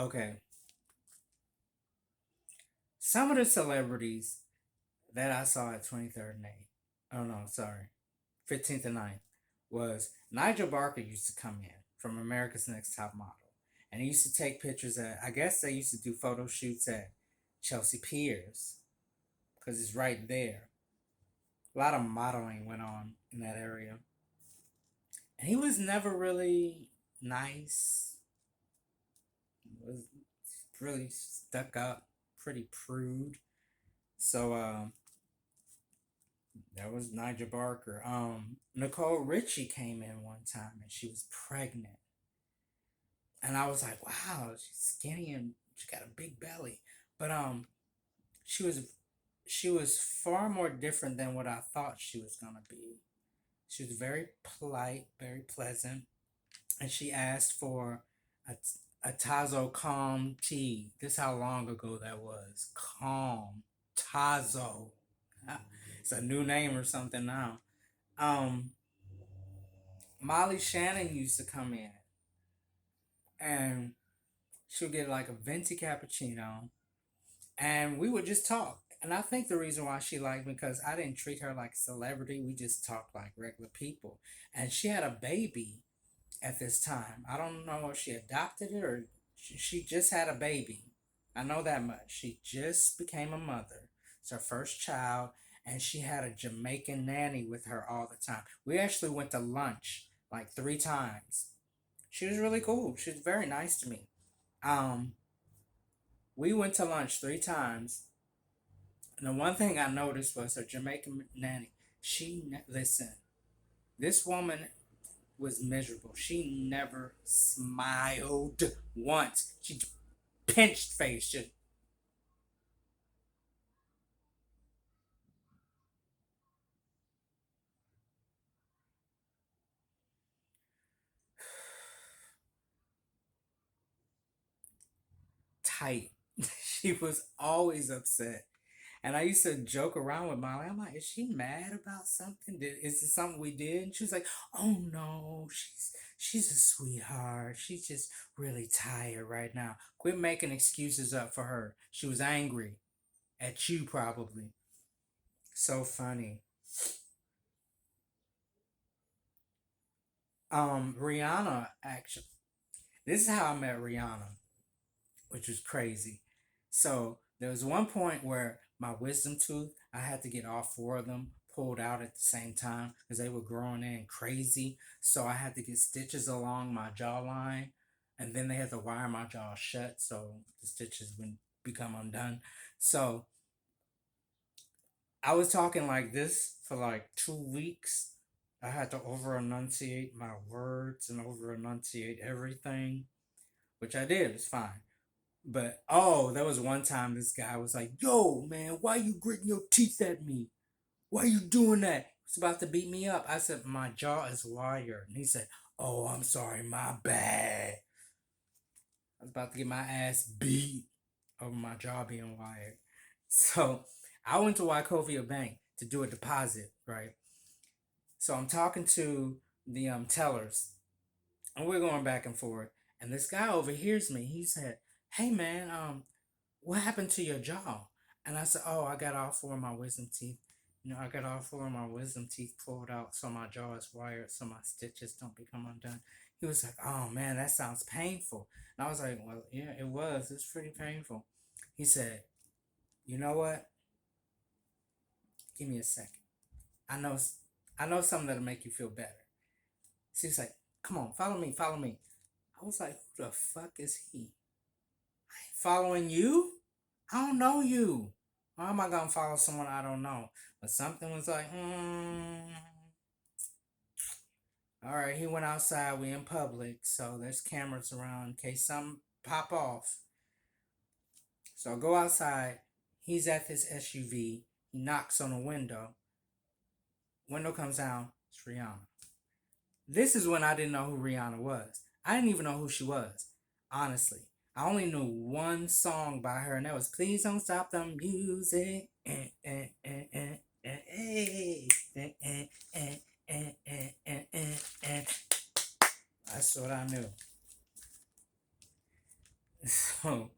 Okay. Some of the celebrities that I saw at 23rd and 8th, oh no, sorry, 15th and 9th, was Nigel Barker used to come in from America's Next Top Model. And he used to take pictures at, I guess they used to do photo shoots at Chelsea Piers because it's right there. A lot of modeling went on in that area. And he was never really nice, was really stuck up, pretty prude. So that was Nigel Barker. Nicole Richie came in one time and she was pregnant. And I was like, wow, she's skinny and she got a big belly. But she was she was far more different than what I thought she was gonna be. She was very polite, very pleasant, and she asked for a, a Tazo Calm tea. This is how long ago that was. Calm Tazo. It's a new name or something now. Um, Molly Shannon used to come in, and she'll get like a venti cappuccino, and we would just talk. And I think the reason why she liked me because I didn't treat her like a celebrity. We just talked like regular people. And she had a baby at this time. I don't know if she adopted it or she just had a baby. I know that much. She just became a mother. It's her first child, and she had a Jamaican nanny with her all the time. We actually went to lunch like 3 times. She was really cool. She was very nice to me. Um, we went to lunch 3 times, and the one thing I noticed was her Jamaican nanny. Listen. This woman was miserable. She never smiled once. She pinched face, just tight. She was always upset. And I used to joke around with Molly. I'm like, is she mad about something? Is it something we did? And she was like, oh no, she's a sweetheart. She's just really tired right now. Quit making excuses up for her. She was angry at you probably. So funny. Rihanna actually. This is how I met Rihanna, which was crazy. So there was one point where my wisdom tooth, I had to get all four of them pulled out at the same time because they were growing in crazy. So I had to get stitches along my jawline, and then they had to wire my jaw shut so the stitches wouldn't become undone. So I was talking like this for like 2 weeks. I had to over enunciate my words and over enunciate everything, which I did. It's fine. But oh, there was one time this guy was like, "Yo, man, why you gritting your teeth at me? Why you doing that?" He was about to beat me up. I said, "My jaw is wired," and he said, "Oh, I'm sorry, my bad." I was about to get my ass beat over my jaw being wired. So I went to Wachovia Bank to do a deposit, right? So I'm talking to the tellers, and we're going back and forth. And this guy overhears me. He said, "Hey, man, what happened to your jaw?" And I said, "Oh, I got all four of my wisdom teeth. I got all four of my wisdom teeth pulled out, so my jaw is wired, so my stitches don't become undone." He was like, "Oh man, that sounds painful." And I was like, "Well, yeah, it was. It's pretty painful." He said, "You know what? Give me a second. I know, I know something that'll make you feel better." So he's like, "Come on, follow me, follow me." I was like, "Who the fuck is he? Following you? I don't know you. How am I gonna follow someone I don't know?" But something was like, all right, he went outside. We in public, so there's cameras around in case something pop off. So I go outside. He's at this SUV. He knocks on a window. Window comes down. It's Rihanna. This is when I didn't know who Rihanna was. I didn't even know who she was, honestly. I only knew one song by her, and that was "Please Don't Stop the Music." That's what I knew. So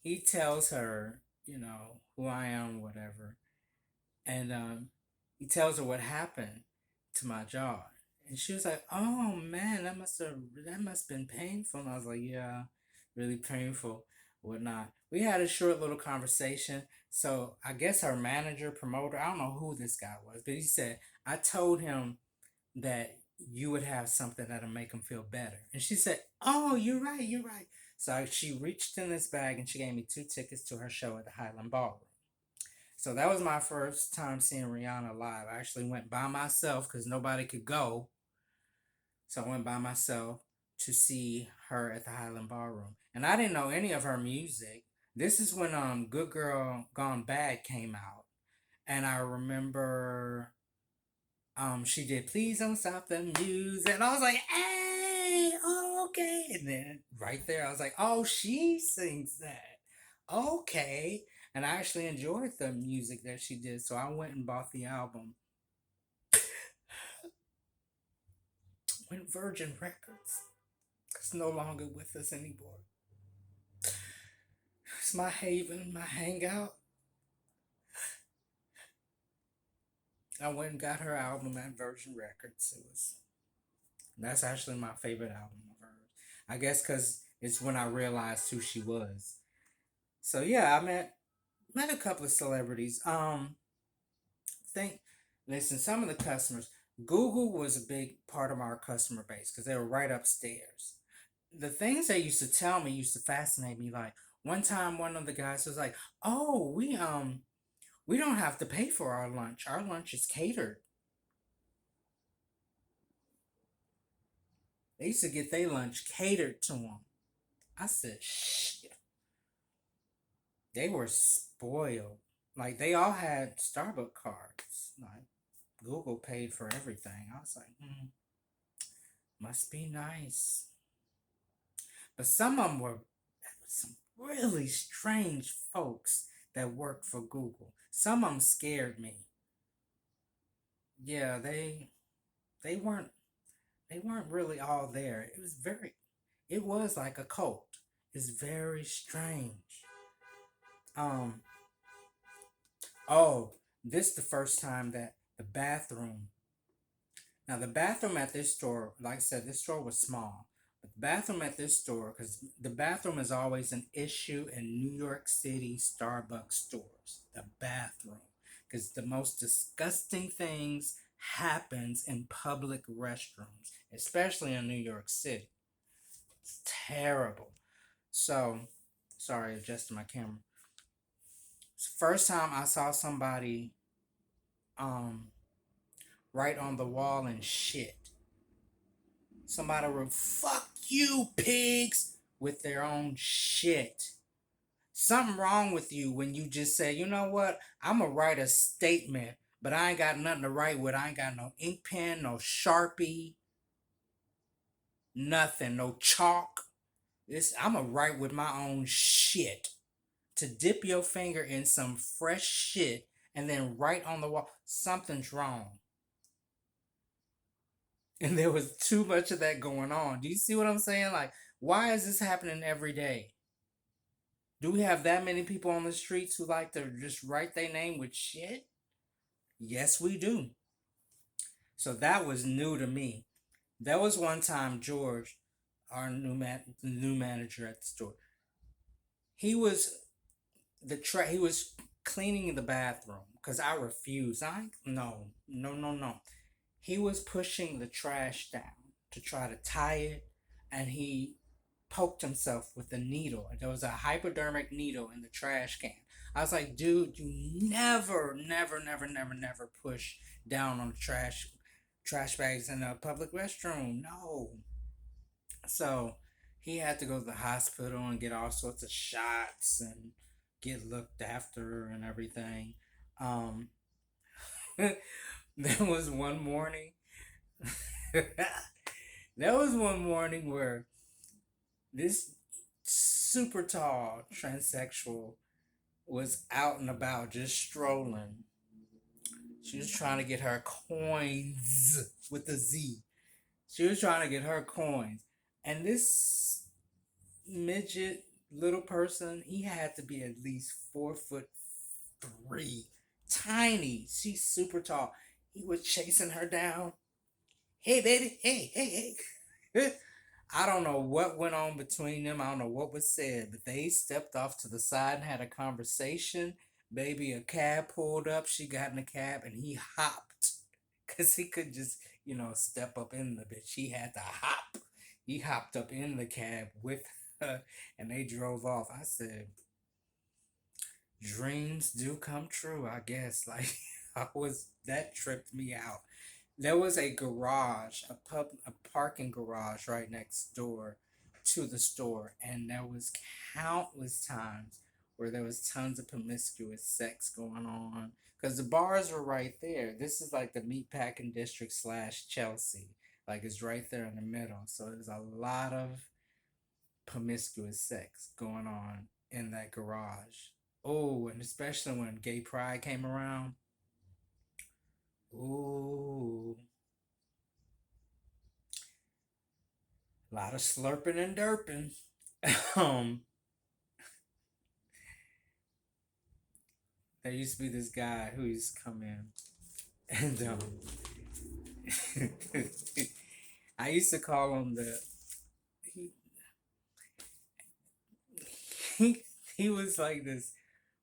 he tells her, who I am, whatever, and he tells her what happened to my jaw, and she was like, "Oh man, that must have been painful." And I was like, "Yeah, really painful, whatnot." We had a short little conversation. So I guess her manager, promoter, I don't know who this guy was, but he said I told him that you would have something that'll make him feel better. And she said, "Oh, you're right, you're right." So she reached in this bag and she gave me 2 tickets to her show at the Highland Ballroom. So that was my first time seeing Rihanna live. I actually went by myself because nobody could go. So I went by myself to see her at the Highland Ballroom. And I didn't know any of her music. This is when Good Girl Gone Bad came out. And I remember she did Please Don't Stop the Music. And I was like, hey, oh, okay. And then right there, I was like, oh, she sings that. Okay. And I actually enjoyed the music that she did. So I went and bought the album. When Virgin Records is no longer with us anymore. It's my haven, my hangout. I went and got her album at Virgin Records. That's actually my favorite album of hers. I guess because it's when I realized who she was. So yeah, I met a couple of celebrities. Think listen, some of the customers. Google was a big part of our customer base because they were right upstairs. The things they used to tell me used to fascinate me. Like one time, one of the guys was like, "Oh, we don't have to pay for our lunch. Our lunch is catered." They used to get their lunch catered to them. I said, "Shit." They were spoiled. Like they all had Starbucks cards. Like Google paid for everything. I was like, must be nice. But some of them were some really strange folks that worked for Google. Some of them scared me. Yeah, they weren't they weren't really all there. It was like a cult. It's very strange. Um oh, this is the first time that the bathroom. Now the bathroom at this store, like I said, this store was small. But the bathroom at this store, because the bathroom is always an issue in New York City Starbucks stores. The bathroom, because the most disgusting things happens in public restrooms, especially in New York City. It's terrible. So, sorry, adjusting my camera. It's the first time I saw somebody um write on the wall and shit. Somebody wrote "fuck you pigs" with their own shit. Something wrong with you when you just say, you know what, I'm gonna write a statement, but I ain't got nothing to write with. I ain't got no ink pen, no Sharpie, nothing, no chalk. I'm gonna write with my own shit. To dip your finger in some fresh shit and then write on the wall, something's wrong. And there was too much of that going on. Do you see what I'm saying? Like, why is this happening every day? Do we have that many people on the streets who like to just write their name with shit? Yes, we do. So that was new to me. There was one time George, our new manager at the store, he was he was cleaning the bathroom because I refused. No. He was pushing the trash down to try to tie it, and he poked himself with a needle. There was a hypodermic needle in the trash can. I was like, dude, you never push down on the trash bags in a public restroom. No. So he had to go to the hospital and get all sorts of shots and get looked after and everything. Um, there was one morning. There was one morning where this super tall transsexual was out and about just strolling. She was trying to get her coins with the Z. She was trying to get her coins. And this midget little person, he had to be at least 4'3", tiny. She's super tall. He was chasing her down. Hey, baby. Hey, hey, hey. I don't know what went on between them. I don't know what was said, but they stepped off to the side and had a conversation. Baby, a cab pulled up. She got in the cab and he hopped because he could just, step up in the bitch. He had to hop. He hopped up in the cab with her and they drove off. I said, dreams do come true, I guess. Like, that tripped me out. There was a garage, a parking garage right next door to the store, and there was countless times where there was tons of promiscuous sex going on because the bars were right there. This is like the meatpacking district slash Chelsea, like it's right there in the middle. So there's a lot of promiscuous sex going on in that garage. Oh, and especially when gay pride came around. Ooh, a lot of slurping and derping. um, there used to be this guy who used to come in, and I used to call him he, he he was like this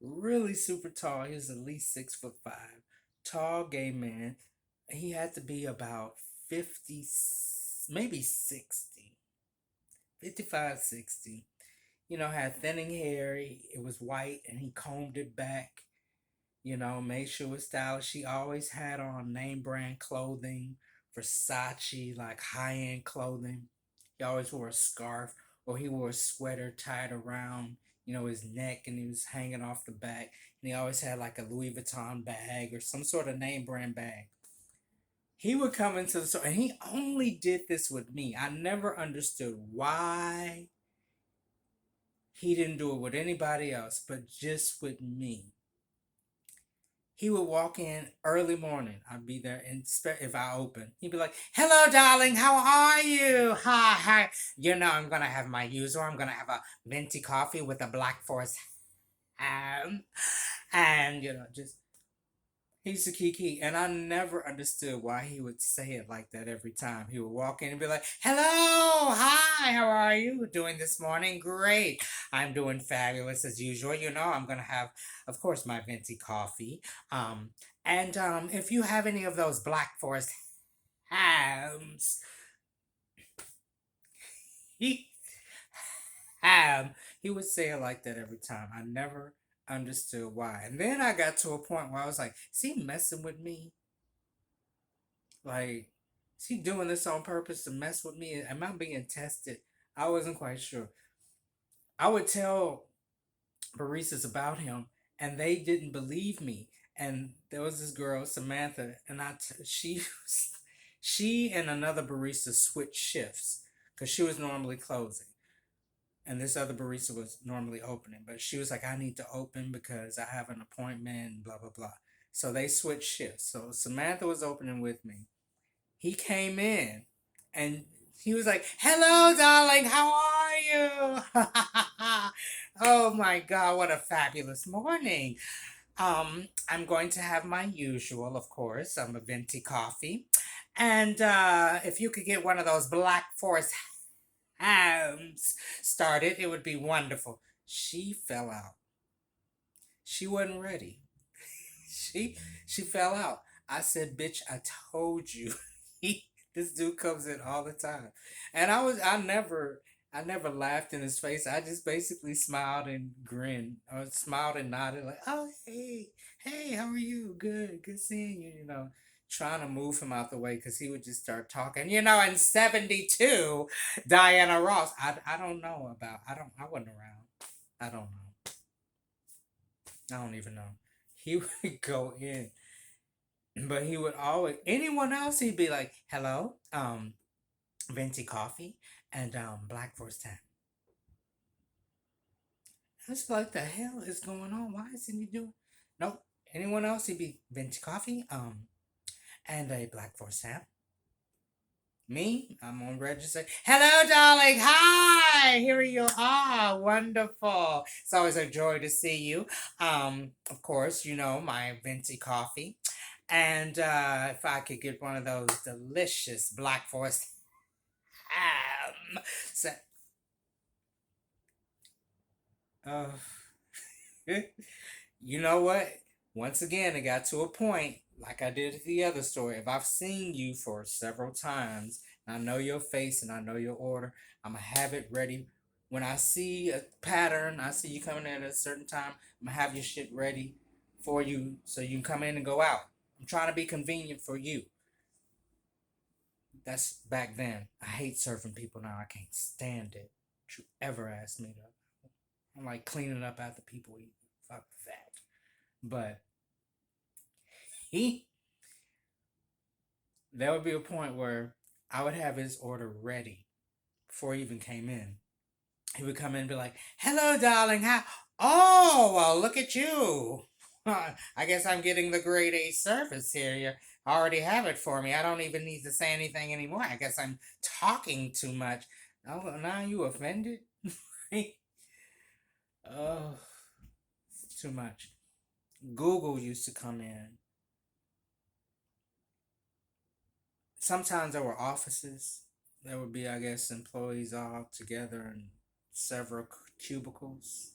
really super tall. He was at least 6'5", tall gay man. He had to be about 50, maybe 60, 55, 60. Had thinning hair. It was white, and he combed it back. Made sure it was stylish. She always had on name brand clothing, Versace, like high end clothing. He always wore a scarf, or he wore a sweater tied around, his neck, and he was hanging off the back. And he always had like a Louis Vuitton bag or some sort of name brand bag. He would come into the store, and he only did this with me. I never understood why he didn't do it with anybody else, but just with me. He would walk in early morning. I'd be there, and if I open, he'd be like, "Hello, darling. How are you? Hi, hi. I'm gonna have my usual. I'm gonna have a venti coffee with a Black Forest ham, and just he's a kiki." And I never understood why he would say it like that every time. He would walk in and be like, "Hello, hi. How are you doing this morning? Great. I'm doing fabulous as usual. I'm gonna have, of course, my venti coffee. Um, and if you have any of those Black Forest hams, he ham, he would say it like that every time. I never understood why. And then I got to a point where I was like, is he messing with me? Like, is he doing this on purpose to mess with me? Am I being tested? I wasn't quite sure. I would tell baristas about him, and they didn't believe me. And there was this girl, Samantha, and she and another barista switched shifts because she was normally closing, and this other barista was normally opening. But she was like, "I need to open because I have an appointment." Blah blah blah. So they switched shifts. So Samantha was opening with me. He came in, and he was like, "Hello, darling. How are you?" Oh my God, what a fabulous morning. I'm going to have my usual, of course. I'm a venti coffee. And if you could get one of those Black Forest hams started, it would be wonderful. She fell out. She wasn't ready. She she fell out. I said, "Bitch, I told you." He this dude comes in all the time. And I never laughed in his face. I just basically smiled and grinned. Or smiled and nodded like, "Oh, hey. Hey, how are you? Good. Good seeing you, trying to move him out the way because he would just start talking. In 72, Diana Ross. I don't know about I wasn't around. I don't know. I don't even know. He would go in, but he would always anyone else he'd be like, "Hello, venti coffee and Black Forest ham." It's like, the hell is going on? Why isn't he doing? Nope. Anyone else he'd be venti coffee and a Black Forest ham. Me, I'm on register. Hello, darling. Hi. Here you are. Wonderful. It's always a joy to see you. Of course, you know my venti coffee, and if I could get one of those delicious Black Forest ham. So, uh, you know what? Once again, it got to a point, like I did with the other story. If I've seen you for several times, and I know your face and I know your order, I'm going to have it ready. When I see a pattern, I see you coming in at a certain time, I'm going to have your shit ready for you so you can come in and go out. I'm trying to be convenient for you. That's back then. I hate serving people now. I can't stand it. Don't you ever ask me to. I'm like cleaning up after people eat. Fuck that. But he there would be a point where I would have his order ready before he even came in. He would come in and be like, "Hello, darling. How? Oh, well, look at you. I guess I'm getting the grade A service here. You already have it for me. I don't even need to say anything anymore. I guess I'm talking too much. Oh, now you offended? Oh, too much. Google used to come in. Sometimes there were offices. There would be, I guess, employees all together in several cubicles.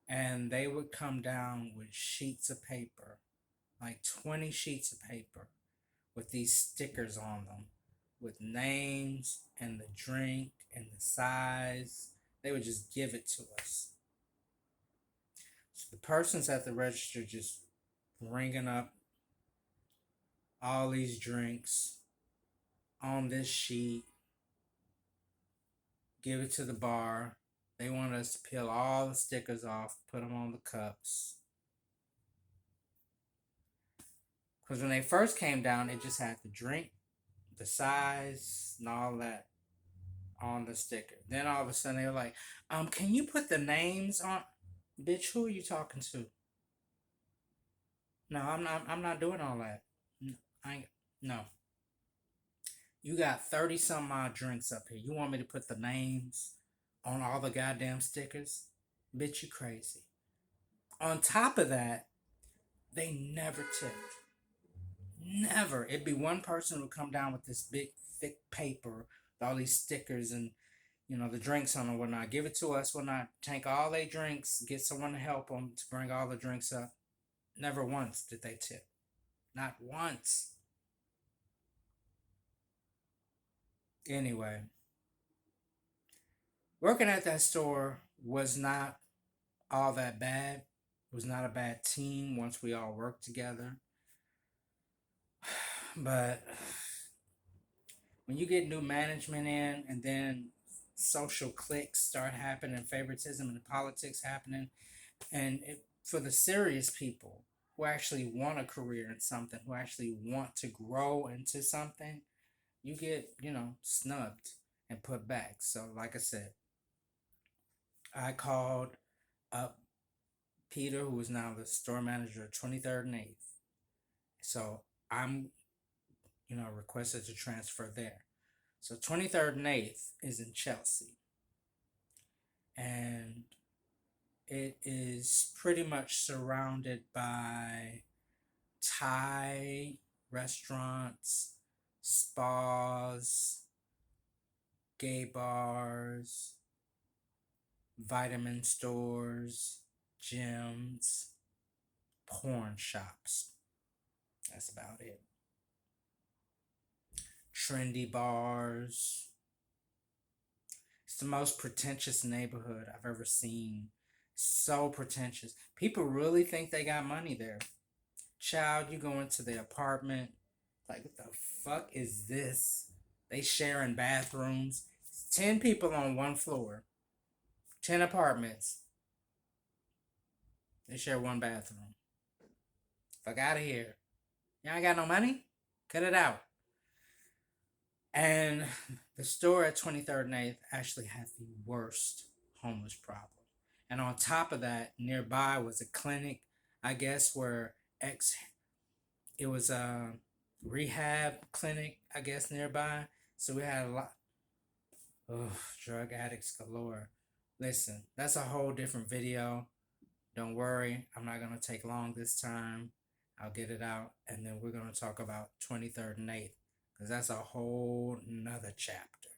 And they would come down with sheets of paper, like 20 sheets of paper, with these stickers on them, with names and the drink and the size. They would just give it to us. So the person's at the register just ringing up all these drinks on this sheet, give it to the bar. They want us to peel all the stickers off, put them on the cups. Because when they first came down, it just had the drink, the size, and all that on the sticker. Then all of a sudden they were like, can you put the names on? Bitch, who are you talking to? No, I'm not doing all that. I ain't, no. You got 30 some odd drinks up here. You want me to put the names on all the goddamn stickers? Bitch, you crazy. On top of that, they never tipped. Never. It'd be one person who would come down with this big, thick paper with all these stickers and, the drinks on and whatnot. Give it to us, whatnot. Take all their drinks, get someone to help them to bring all the drinks up. Never once did they tip. Not once. Anyway, working at that store was not all that bad. It was not a bad team once we all worked together. But when you get new management in and then social cliques start happening, favoritism and politics happening, and for the serious people who actually want a career in something, who actually want to grow into something, you get, snubbed and put back. So, like I said, I called up Peter, who is now the store manager at 23rd and 8th. So I'm, requested to transfer there. So 23rd and 8th is in Chelsea. And it is pretty much surrounded by Thai restaurants, spas, gay bars, vitamin stores, gyms, porn shops. That's about it. Trendy bars. It's the most pretentious neighborhood I've ever seen. So pretentious. People really think they got money there. Child, you go into the apartment, like, what the fuck is this? They sharing bathrooms. 10 people on one floor. 10 apartments. They share one bathroom. Fuck out of here. Y'all ain't got no money? Cut it out. And the store at 23rd and 8th actually had the worst homeless problem. And on top of that, nearby was a clinic, I guess, where it was rehab clinic, I guess, nearby. So we had a lot. Oh, drug addicts galore. Listen, that's a whole different video. Don't worry, I'm not gonna take long this time. I'll get it out, and then we're gonna talk about 23rd and 8th, because that's a whole nother chapter.